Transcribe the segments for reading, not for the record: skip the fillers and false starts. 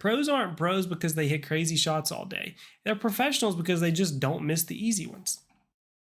Pros aren't pros because they hit crazy shots all day. They're professionals because they just don't miss the easy ones.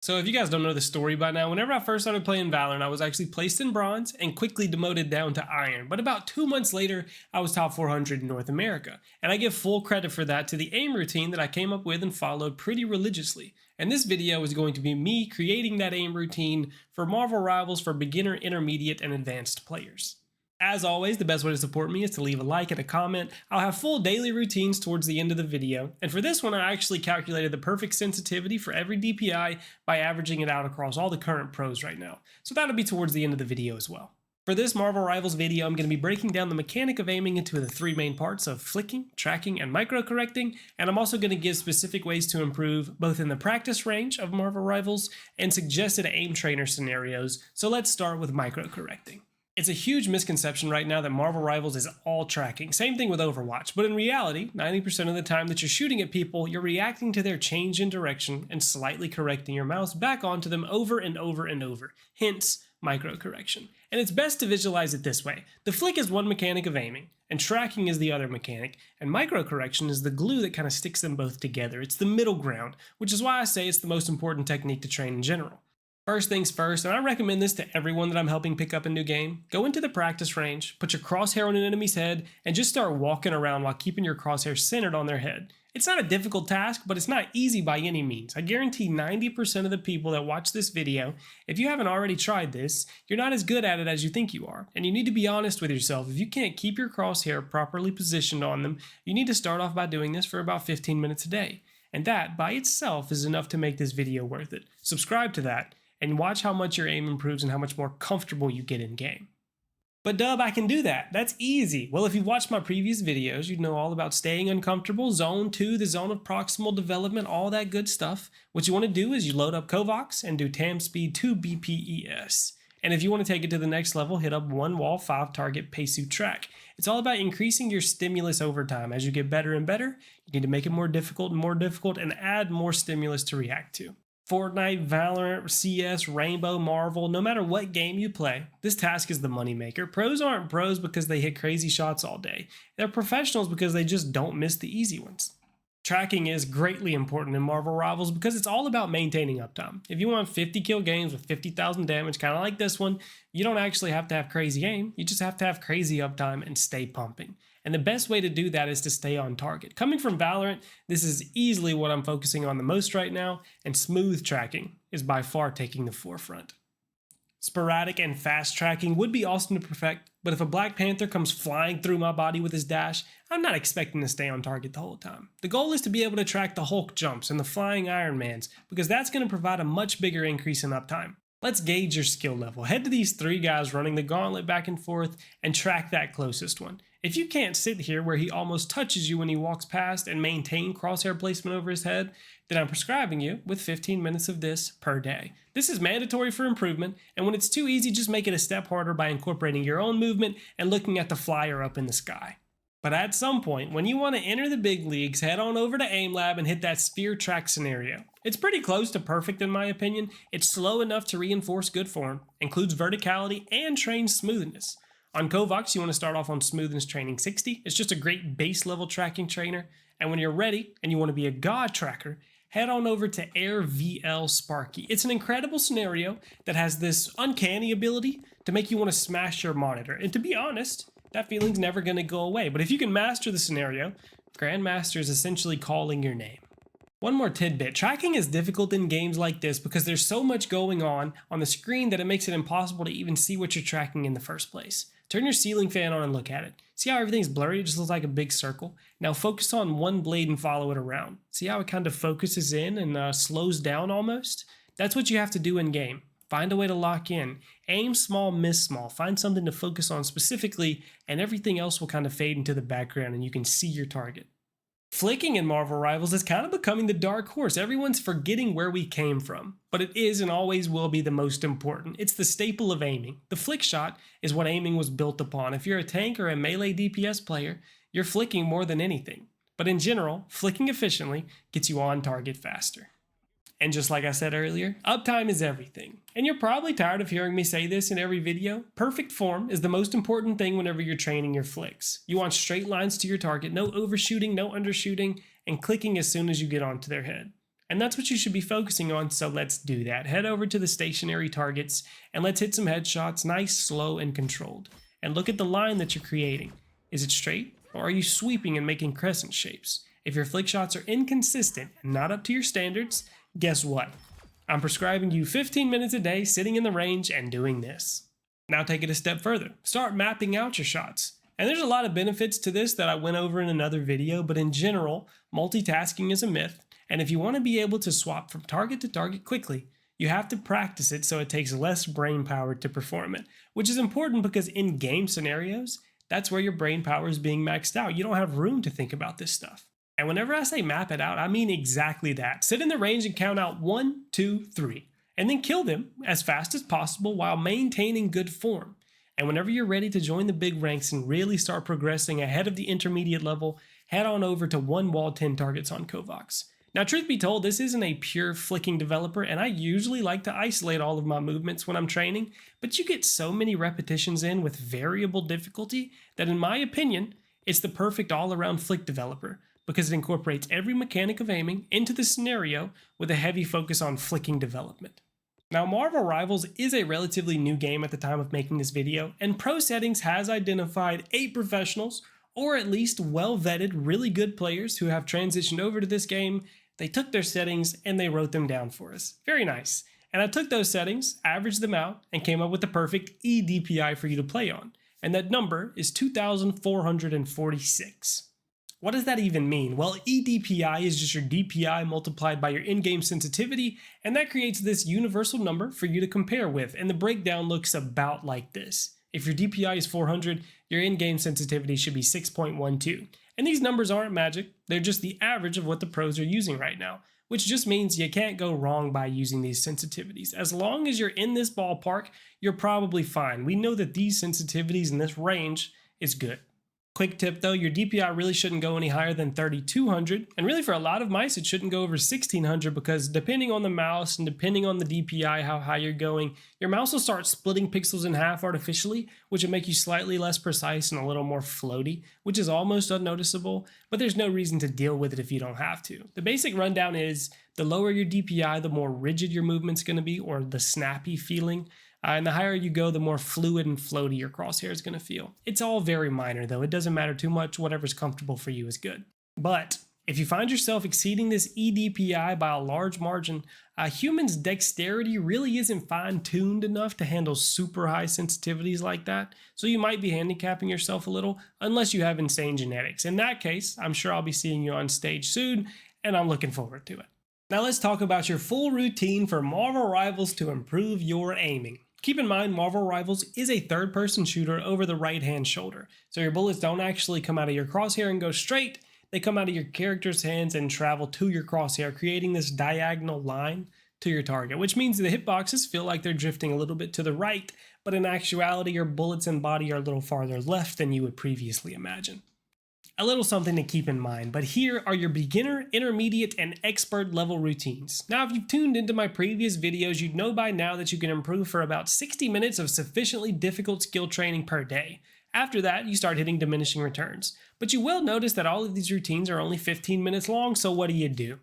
So if you guys don't know the story by now, whenever I first started playing Valorant, I was actually placed in bronze and quickly demoted down to iron. But about 2 months later, I was top 400 in North America. And I give full credit for that to the aim routine that I came up with and followed pretty religiously. And this video is going to be me creating that aim routine for Marvel Rivals for beginner, intermediate, and advanced players. As always, the best way to support me is to leave a like and a comment. I'll have full daily routines towards the end of the video, and for this one I actually calculated the perfect sensitivity for every DPI by averaging it out across all the current pros right now, so that'll be towards the end of the video as well. For this Marvel Rivals video, I'm going to be breaking down the mechanic of aiming into the 3 main parts of flicking, tracking, and microcorrecting, and I'm also going to give specific ways to improve both in the practice range of Marvel Rivals and suggested aim trainer scenarios, so let's start with microcorrecting. It's a huge misconception right now that Marvel Rivals is all tracking. Same thing with Overwatch, but in reality, 90% of the time that you're shooting at people, you're reacting to their change in direction and slightly correcting your mouse back onto them over and over and over. Hence, microcorrection. And it's best to visualize it this way. The flick is one mechanic of aiming, and tracking is the other mechanic, and microcorrection is the glue that kind of sticks them both together. It's the middle ground, which is why I say it's the most important technique to train in general. First things first, and I recommend this to everyone that I'm helping pick up a new game, go into the practice range, put your crosshair on an enemy's head, and just start walking around while keeping your crosshair centered on their head. It's not a difficult task, but it's not easy by any means. I guarantee 90% of the people that watch this video, if you haven't already tried this, you're not as good at it as you think you are. And you need to be honest with yourself. If you can't keep your crosshair properly positioned on them, you need to start off by doing this for about 15 minutes a day. And that, by itself, is enough to make this video worth it. Subscribe to that, and watch how much your aim improves and how much more comfortable you get in game. But Dub, I can do that. That's easy. Well, if you've watched my previous videos, you'd know all about staying uncomfortable, zone 2, the zone of proximal development, all that good stuff. What you want to do is you load up Kovaaks and do tam speed 2 BPES. And if you want to take it to the next level, hit up 1 wall 5 target Pesu track. It's all about increasing your stimulus over time. As you get better and better, you need to make it more difficult and add more stimulus to react to. Fortnite, Valorant, CS, Rainbow, Marvel, no matter what game you play, this task is the moneymaker. Pros aren't pros because they hit crazy shots all day. They're professionals because they just don't miss the easy ones. Tracking is greatly important in Marvel Rivals because it's all about maintaining uptime. If you want 50 kill games with 50,000 damage, kind of like this one, you don't actually have to have crazy aim, you just have to have crazy uptime and stay pumping. And the best way to do that is to stay on target. Coming from Valorant, this is easily what I'm focusing on the most right now, and smooth tracking is by far taking the forefront. Sporadic and fast tracking would be awesome to perfect, but if a Black Panther comes flying through my body with his dash, I'm not expecting to stay on target the whole time. The goal is to be able to track the Hulk jumps and the flying Iron Mans, because that's going to provide a much bigger increase in uptime. Let's gauge your skill level. Head to these 3 guys running the gauntlet back and forth and track that closest one. If you can't sit here where he almost touches you when he walks past and maintain crosshair placement over his head, then I'm prescribing you with 15 minutes of this per day. This is mandatory for improvement, and when it's too easy, just make it a step harder by incorporating your own movement and looking at the flyer up in the sky. But at some point, when you want to enter the big leagues, head on over to AimLab and hit that spear track scenario. It's pretty close to perfect in my opinion. It's slow enough to reinforce good form, includes verticality, and trains smoothness. On Kovaaks, you want to start off on smoothness training 60. It's just a great base level tracking trainer. And when you're ready and you want to be a god tracker, head on over to Air VL Sparky. It's an incredible scenario that has this uncanny ability to make you want to smash your monitor. And to be honest, that feeling's never going to go away. But if you can master the scenario, Grandmaster is essentially calling your name. One more tidbit, tracking is difficult in games like this because there's so much going on the screen that it makes it impossible to even see what you're tracking in the first place. Turn your ceiling fan on and look at it. See how everything's blurry? It just looks like a big circle. Now focus on one blade and follow it around. See how it kind of focuses in and slows down almost? That's what you have to do in game. Find a way to lock in. Aim small, miss small. Find something to focus on specifically, and everything else will kind of fade into the background and you can see your target. Flicking in Marvel Rivals is kind of becoming the dark horse. Everyone's forgetting where we came from, but it is and always will be the most important. It's the staple of aiming. The flick shot is what aiming was built upon. If you're a tank or a melee DPS player, you're flicking more than anything. But in general, flicking efficiently gets you on target faster. And just like I said earlier, uptime is everything. And you're probably tired of hearing me say this in every video. Perfect form is the most important thing whenever you're training your flicks. You want straight lines to your target, no overshooting, no undershooting, and clicking as soon as you get onto their head. And that's what you should be focusing on, so let's do that. Head over to the stationary targets and let's hit some headshots, nice, slow, and controlled. And look at the line that you're creating. Is it straight, or are you sweeping and making crescent shapes? If your flick shots are inconsistent and not up to your standards, guess what? I'm prescribing you 15 minutes a day sitting in the range and doing this. Now take it a step further. Start mapping out your shots. And there's a lot of benefits to this that I went over in another video, but in general, multitasking is a myth. And if you want to be able to swap from target to target quickly, you have to practice it so it takes less brain power to perform it, which is important because in game scenarios, that's where your brain power is being maxed out. You don't have room to think about this stuff. And whenever I say map it out, I mean exactly that. Sit in the range and count out 1, 2, 3, and then kill them as fast as possible while maintaining good form. And whenever you're ready to join the big ranks and really start progressing ahead of the intermediate level, head on over to 1 wall 10 targets on Kovaaks. Now, truth be told, this isn't a pure flicking developer, and I usually like to isolate all of my movements when I'm training, but you get so many repetitions in with variable difficulty that, in my opinion, it's the perfect all-around flick developer because it incorporates every mechanic of aiming into the scenario with a heavy focus on flicking development. Now, Marvel Rivals is a relatively new game at the time of making this video, and Pro Settings has identified 8 professionals, or at least well-vetted, really good players who have transitioned over to this game. They took their settings and they wrote them down for us. Very nice. And I took those settings, averaged them out, and came up with the perfect eDPI for you to play on. And that number is 2,446. What does that even mean? Well, eDPI is just your DPI multiplied by your in-game sensitivity, and that creates this universal number for you to compare with. And the breakdown looks about like this. If your DPI is 400, your in-game sensitivity should be 6.12. And these numbers aren't magic, they're just the average of what the pros are using right now, which just means you can't go wrong by using these sensitivities. As long as you're in this ballpark, you're probably fine. We know that these sensitivities in this range is good. Quick tip though, your DPI really shouldn't go any higher than 3200, and really for a lot of mice it shouldn't go over 1600 because depending on the mouse and depending on the DPI, how high you're going, your mouse will start splitting pixels in half artificially, which will make you slightly less precise and a little more floaty, which is almost unnoticeable, but there's no reason to deal with it if you don't have to. The basic rundown is the lower your DPI, the more rigid your movement's going to be, or the snappy feeling. And the higher you go, the more fluid and floaty your crosshair is going to feel. It's all very minor though, it doesn't matter too much, whatever's comfortable for you is good. But if you find yourself exceeding this eDPI by a large margin, a human's dexterity really isn't fine-tuned enough to handle super high sensitivities like that, so you might be handicapping yourself a little unless you have insane genetics. In that case, I'm sure I'll be seeing you on stage soon, and I'm looking forward to it. Now let's talk about your full routine for Marvel Rivals to improve your aiming. Keep in mind, Marvel Rivals is a third-person shooter over the right-hand shoulder, so your bullets don't actually come out of your crosshair and go straight, they come out of your character's hands and travel to your crosshair, creating this diagonal line to your target, which means the hitboxes feel like they're drifting a little bit to the right, but in actuality, your bullets and body are a little farther left than you would previously imagine. A little something to keep in mind, but here are your beginner, intermediate, and expert level routines. Now, if you've tuned into my previous videos, you'd know by now that you can improve for about 60 minutes of sufficiently difficult skill training per day. After that, you start hitting diminishing returns. But you will notice that all of these routines are only 15 minutes long, so what do?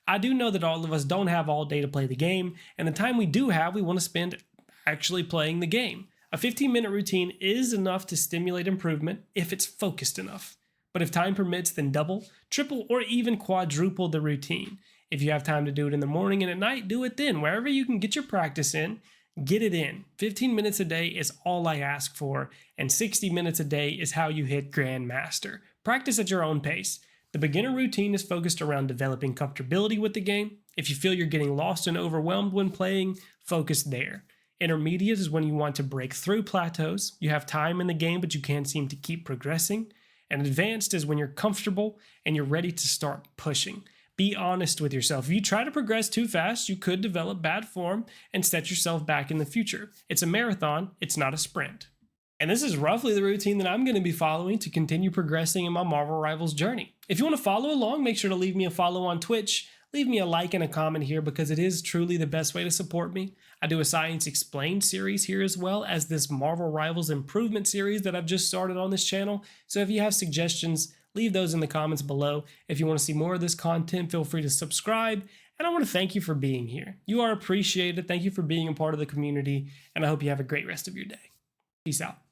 I do know that all of us don't have all day to play the game, and the time we do have, we want to spend actually playing the game. A 15-minute routine is enough to stimulate improvement if it's focused enough. But if time permits, then double, triple, or even quadruple the routine. If you have time to do it in the morning and at night, do it then. Wherever you can get your practice in, get it in. 15 minutes a day is all I ask for, and 60 minutes a day is how you hit Grandmaster. Practice at your own pace. The beginner routine is focused around developing comfortability with the game. If you feel you're getting lost and overwhelmed when playing, focus there. Intermediate is when you want to break through plateaus. You have time in the game, but you can't seem to keep progressing. And advanced is when you're comfortable and you're ready to start pushing. Be honest with yourself. If you try to progress too fast, you could develop bad form and set yourself back in the future. It's a marathon, it's not a sprint. And this is roughly the routine that I'm going to be following to continue progressing in my Marvel Rivals journey. If you want to follow along, make sure to leave me a follow on Twitch. leave me a like and a comment here because it is truly the best way to support me. I do a Science Explained series here as well as this Marvel Rivals Improvement series that I've just started on this channel. So if you have suggestions, leave those in the comments below. If you want to see more of this content, feel free to subscribe. And I want to thank you for being here. You are appreciated. Thank you for being a part of the community, and I hope you have a great rest of your day. Peace out.